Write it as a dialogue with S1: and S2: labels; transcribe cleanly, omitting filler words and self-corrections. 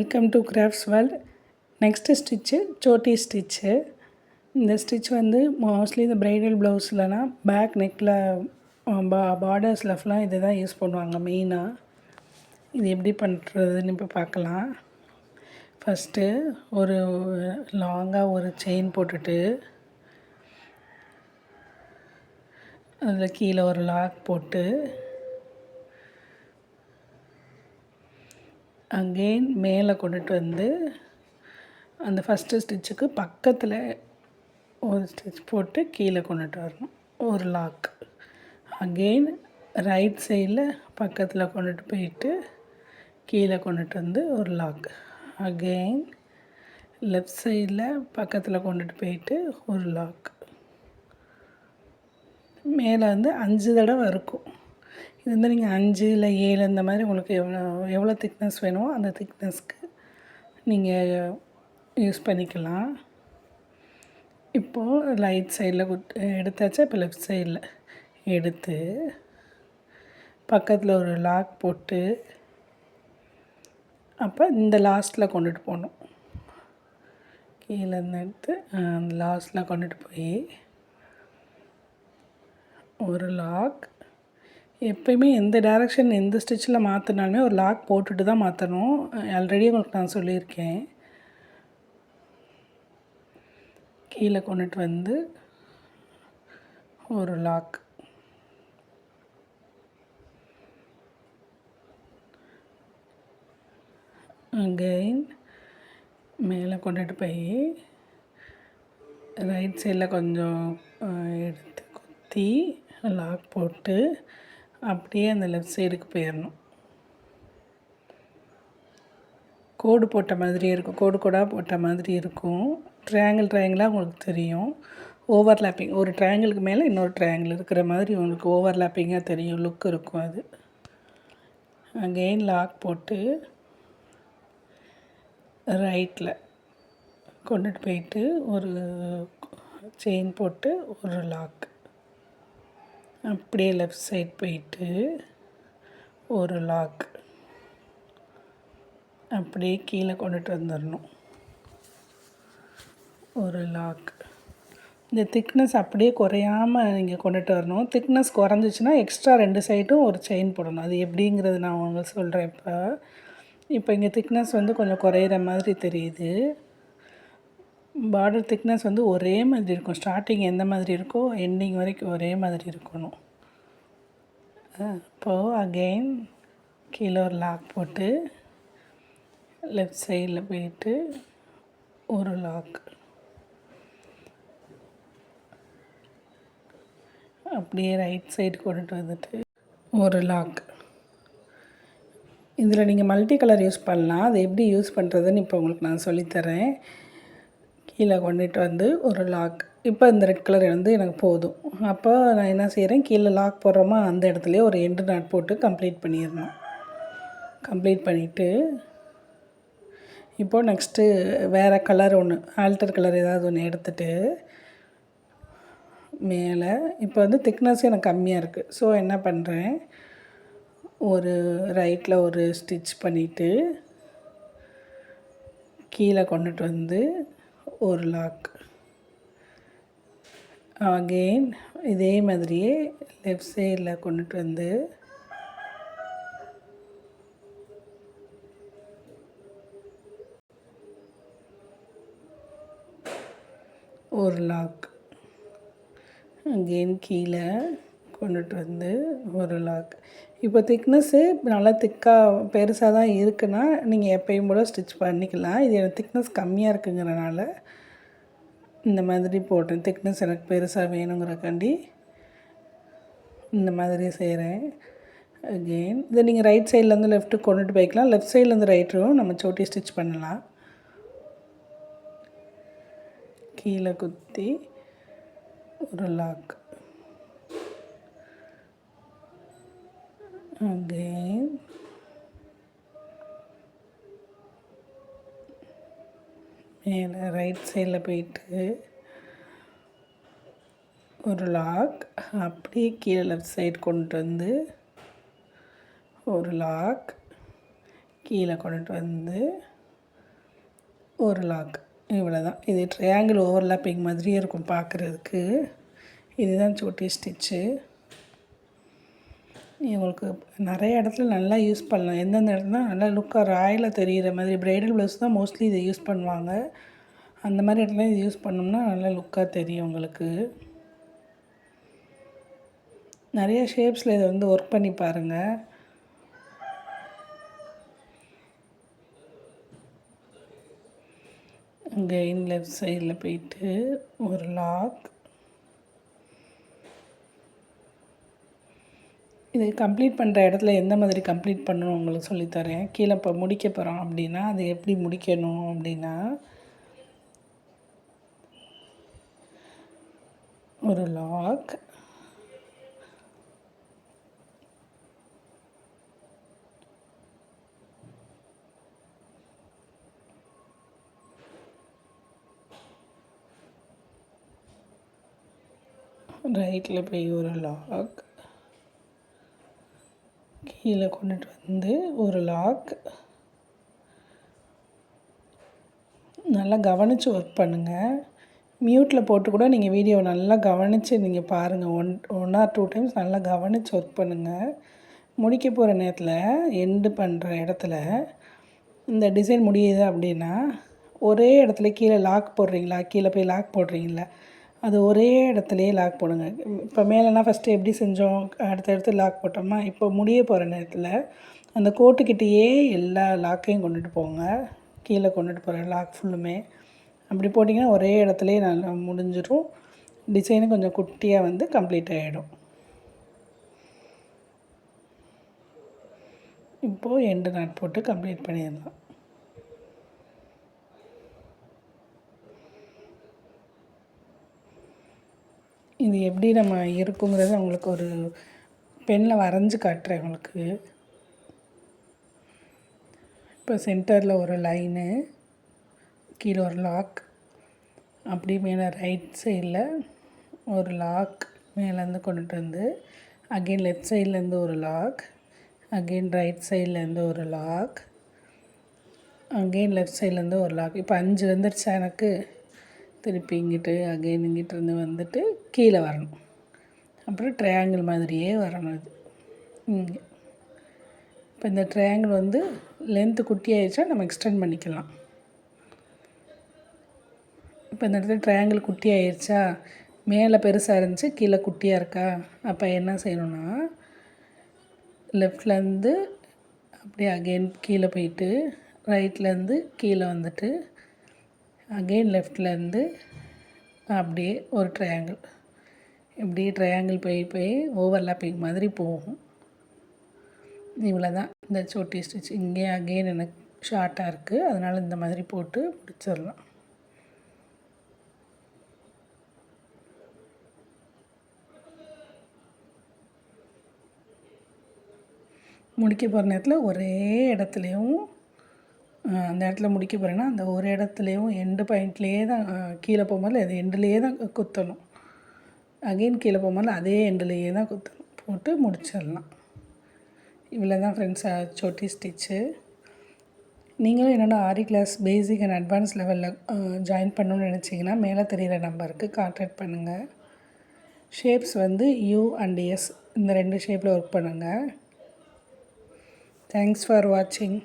S1: Welcome to crafts world. Next stitch சோட்டி stitch. இந்த stitch வந்து மோஸ்ட்லி இந்த ப்ரைடல் ப்ளவுஸ்லலாம் பேக் நெக்கில் பார்டர்ஸ் லெஃப்ட்லாம் இதை தான் யூஸ் பண்ணுவாங்க மெயினாக. இது எப்படி பண்ணுறதுன்னு இப்போ பார்க்கலாம். ஃபஸ்ட்டு ஒரு லாங்காக ஒரு செயின் போட்டுட்டு அதில் கீழே ஒரு லாக் போட்டு அகெயின் மேலே கொண்டுட்டு வந்து அந்த ஃபஸ்ட்டு ஸ்டிச்சுக்கு பக்கத்தில் ஒரு ஸ்டிச் போட்டு கீழே கொண்டுட்டு வரணும். ஒரு லாக். அகெயின் ரைட் சைடில் பக்கத்தில் கொண்டுட்டு போயிட்டு கீழே கொண்டுட்டு வந்து ஒரு லாக். அகெயின் லெஃப்ட் சைடில் பக்கத்தில் கொண்டுட்டு போயிட்டு ஒரு லாக். மேலே வந்து 5 தடவை இருக்கும். இது வந்து நீங்கள் 5 இல்லை 7 இந்த மாதிரி உங்களுக்கு எவ்வளோ திக்னஸ் வேணுமோ அந்த திக்னஸ்க்கு நீங்கள் யூஸ் பண்ணிக்கலாம். இப்போது ரைட் சைடில் எடுத்தாச்சா. இப்போ லெஃப்ட் சைடில் எடுத்து பக்கத்தில் ஒரு லாக் போட்டு அப்போ இந்த லாஸ்ட்டில் கொண்டுட்டு போகணும். கீழேருந்து எடுத்து அந்த லாஸ்ட்டில் கொண்டுட்டு போய் ஒரு லாக். எப்போயுமே எந்த டைரெக்ஷன் எந்த ஸ்டிச்சில் மாற்றினாலுமே ஒரு லாக் போட்டுட்டு தான் மாற்றணும். ஆல்ரெடி உங்களுக்கு நான் சொல்லியிருக்கேன். கீழே கொண்டுட்டு வந்து ஒரு லாக். அகெயின் மேலே கொண்டுட்டு போய் ரைட் சைடில் கொஞ்சம் எடுத்து குத்தி லாக் போட்டு அப்படியே அந்த லெஃப்ட் சைடுக்கு போயிடணும். கோடு போட்ட மாதிரியே இருக்கும். கோடு கோடாக போட்ட மாதிரி இருக்கும். ட்ரையாங்கிளாக உங்களுக்கு தெரியும். ஓவர்லேப்பிங் ஒரு ட்ரையாங்கிளுக்கு மேலே இன்னொரு ட்ரையாங்கிள் இருக்கிற மாதிரி உங்களுக்கு ஓவர்லேப்பிங்காக தெரியும். லுக் இருக்கும் அது. அகெயின் லாக் போட்டு ரைட்டில் கொண்டுட்டு போயிட்டு ஒரு செயின் போட்டு ஒரு லாக். அப்படியே லெஃப்ட் சைட் போயிட்டு ஒரு லாக். அப்படியே கீழே கொண்டுட்டு வந்துடணும். ஒரு லாக். இந்த திக்னஸ் அப்படியே குறையாமல் நீங்கள் கொண்டுட்டு வரணும். திக்னஸ் குறைஞ்சிச்சின்னா எக்ஸ்ட்ரா 2 சைடும் ஒரு செயின் போடணும். அது எப்படிங்கிறது நான் உங்களுக்கு சொல்கிறேன். இப்போ இங்கே திக்னஸ் வந்து கொஞ்சம் குறையிற மாதிரி தெரியுது. பார்டர் திக்னஸ் வந்து ஒரே மாதிரி இருக்கும். ஸ்டார்டிங் எந்த மாதிரி இருக்கோ எண்டிங் வரைக்கும் ஒரே மாதிரி இருக்கணும். இப்போது அகெயின் கீழே ஒரு லாக் போட்டு லெஃப்ட் சைடில் போயிட்டு ஒரு லாக். அப்படியே ரைட் சைடு கொண்டுட்டு வந்துட்டு ஒரு லாக். இதில் நீங்கள் மல்டி கலர் யூஸ் பண்ணலாம். அது எப்படி யூஸ் பண்ணுறதுன்னு இப்போ உங்களுக்கு நான் சொல்லித்தரேன். கீழே கொண்டுட்டு வந்து ஒரு லாக். இப்போ இந்த ரெட் கலர் வந்து எனக்கு போதும். அப்போ நான் என்ன செய்கிறேன், கீழே லாக் போடுறோமா அந்த இடத்துலையே ஒரு எண்டு நாட் போட்டு கம்ப்ளீட் பண்ணிடணும். கம்ப்ளீட் பண்ணிவிட்டு இப்போது நெக்ஸ்ட்டு வேறு கலர் ஒன்று ஆல்டர் கலர் ஏதாவது ஒன்று எடுத்துகிட்டு மேலே இப்போ வந்து திக்னஸ் எனக்கு கம்மியாக இருக்குது. ஸோ என்ன பண்ணுறேன், ஒரு ரைட்டில் ஒரு ஸ்டிச் பண்ணிவிட்டு கீழே கொண்டுட்டு வந்து ஒரு லாக். அகெயின் இதே மாதிரியே லெஃப்ட் சைடில் கொண்டுட்டு வந்து ஒரு லாக். அகெயின் கீழே கொண்டுட்டு வந்து ஒரு லாக். இப்போ திக்னஸ்ஸு நல்லா திக்காக பெருசாக தான் இருக்குன்னா நீங்கள் எப்பயும் போல் ஸ்டிச் பண்ணிக்கலாம். இது எனக்கு திக்னஸ் கம்மியாக இருக்குங்கிறனால இந்த மாதிரி போட்டேன். திக்னஸ் எனக்கு பெருசாக வேணுங்கிறக்காண்டி இந்த மாதிரி செய்கிறேன். அகெயின் இதை நீங்கள் ரைட் சைட்லேருந்து லெஃப்ட்டுக்கு கொண்டுட்டு போய்க்கலாம். லெஃப்ட் சைட்லேருந்து ரைட்டும் நம்ம சோட்டி ஸ்டிச் பண்ணலாம். கீழே குத்தி ஒரு லாக். அகெயின் மேலே ரைட் சைடில் போயிட்டு ஒரு லாக். அப்படியே கீழே லெஃப்ட் சைடு கொண்டுட்டு வந்து ஒரு லாக். கீழே கொண்டுட்டு வந்து ஒரு லாக். இவ்வளோ தான். இது ட்ரையாங்கிள் ஓவர்லாப்பிங் மாதிரியே இருக்கும் பார்க்குறதுக்கு. இதுதான் சோட்டி ஸ்டிச்சு. இவங்களுக்கு நிறைய இடத்துல நல்லா யூஸ் பண்ணலாம். எந்தெந்த இடத்துல நல்லா லுக்காக ராயலாக தெரிகிற மாதிரி ப்ரைடல் ப்ளவுஸ் தான் மோஸ்ட்லி இதை யூஸ் பண்ணுவாங்க. அந்த மாதிரி இடத்துல இது யூஸ் பண்ணோம்னா நல்லா லுக்காக தெரியும் உங்களுக்கு. நிறைய ஷேப்ஸில் இதை வந்து ஒர்க் பண்ணி பாருங்கள். கெயின் லெஃப்ட் சைடில் போயிட்டு ஒரு லாக். இது கம்ப்ளீட் பண்ணுற இடத்துல எந்த மாதிரி கம்ப்ளீட் பண்ணணும் உங்களுக்கு சொல்லித்தரேன். கீழே இப்போ முடிக்க போகிறோம் அப்படின்னா அது எப்படி முடிக்கணும் அப்படின்னா, ஒரு லாக், ரைட்டில் போய் ஒரு லாக், கீழே கொண்டுட்டு வந்து ஒரு லாக். நல்லா கவனித்து ஒர்க் பண்ணுங்கள். மியூட்டில் போட்டு கூட நீங்கள் வீடியோவை நல்லா கவனித்து நீங்கள் பாருங்கள். ஒன் ஆர் 2 டைம்ஸ் நல்லா கவனித்து ஒர்க் பண்ணுங்கள். முடிக்க போகிற நேரத்தில் எண்டு பண்ணுற இடத்துல இந்த டிசைன் முடியுது அப்படின்னா ஒரே இடத்துல கீழே லாக் போடுறீங்களா, கீழே போய் லாக் போடுறீங்களா, அது ஒரே இடத்துலையே லாக் போடுங்க. இப்போ மேலேனா ஃபஸ்ட்டு எப்படி செஞ்சோம், அடுத்தடுத்து லாக் போட்டோமா, இப்போ முடிய போகிற நேரத்தில் அந்த கோட்டுக்கிட்டேயே எல்லா லாக்கையும் கொண்டுட்டு போங்க. கீழே கொண்டுட்டு போகிற லாக் ஃபுல்லுமே அப்படி போட்டிங்கன்னா ஒரே இடத்துலையே நல்லா முடிஞ்சிடும். டிசைனும் கொஞ்சம் குட்டியாக வந்து கம்ப்ளீட் ஆகிடும். இப்போது எண்டு நாட் போட்டு கம்ப்ளீட் பண்ணிடலாம். இது எப்படி நம்ம இருக்குங்கிறது உங்களுக்கு ஒரு பெனில் வரைஞ்சி காட்டுறேன் உங்களுக்கு. இப்போ சென்டரில் ஒரு லைனு, கீழே ஒரு லாக், அப்படி மேலே ரைட் சைடில் ஒரு லாக் மேலேருந்து கொண்டுட்டு வந்து அகெயின் லெஃப்ட் சைட்லேருந்து ஒரு லாக், அகெயின் ரைட் சைட்லேருந்து ஒரு லாக், அகெயின் லெஃப்ட் சைட்லேருந்து ஒரு லாக். இப்போ 5 வந்துடுச்சா எனக்கு. திருப்பி இங்கிட்டு அகெயின் இங்கிட்டிருந்து வந்துட்டு கீழே வரணும். அப்புறம் ட்ரையாங்கிள் மாதிரியே வரணும் இது இங்கே. இப்போ இந்த ட்ரையாங்கிள் வந்து லென்த்து குட்டியாகிடுச்சா நம்ம எக்ஸ்டெண்ட் பண்ணிக்கலாம். இப்போ இந்த இடத்துல ட்ரையாங்கிள் குட்டி ஆயிடுச்சா, மேலே பெருசாக இருந்துச்சு கீழே குட்டியாக இருக்கா, அப்போ என்ன செய்யணும்னா லெஃப்ட்லேருந்து அப்படியே அகெயின் கீழே போயிட்டு ரைட்லேருந்து கீழே வந்துட்டு அகெயின் லெஃப்ட்லேருந்து அப்படியே ஒரு ட்ரையாங்கிள், இப்படியே ட்ரையாங்கிள் போய் போய் ஓவர்லாப்பிங் மாதிரி போகும். இவ்வளோ தான் இந்த சோட்டி ஸ்டிச். இங்கே அகெயின் எனக்கு ஷார்ட்டாக இருக்குது, அதனால் இந்த மாதிரி போட்டு முடிச்சிடலாம். முடிக்க போகிற நேரத்தில் ஒரே இடத்துலையும் அந்த இடத்துல முடிக்க போகிறேன்னா அந்த ஒரு இடத்துலையும் எண்டு பாயிண்ட்லேயே தான் கீழே போகும்போது அது எண்டுலேயே தான் குத்தணும். அகெயின் கீழே போகும்போது அதே எண்டுலேயே தான் குத்தணும். போட்டு முடிச்சிடலாம். இவ்வளோ தான் ஃப்ரெண்ட்ஸ் சோட்டி ஸ்டிச்சு. நீங்களும் என்னோடய ஆரி கிளாஸ் பேசிக் அண்ட் அட்வான்ஸ் லெவலில் ஜாயின் பண்ணணுன்னு நினச்சிங்கன்னா மேலே தெரிகிற நம்பருக்கு கான்டாக்ட் பண்ணுங்கள். ஷேப்ஸ் வந்து U and S இந்த 2 ஷேப்பில் ஒர்க் பண்ணுங்கள். தேங்க்ஸ் ஃபார் வாட்சிங்.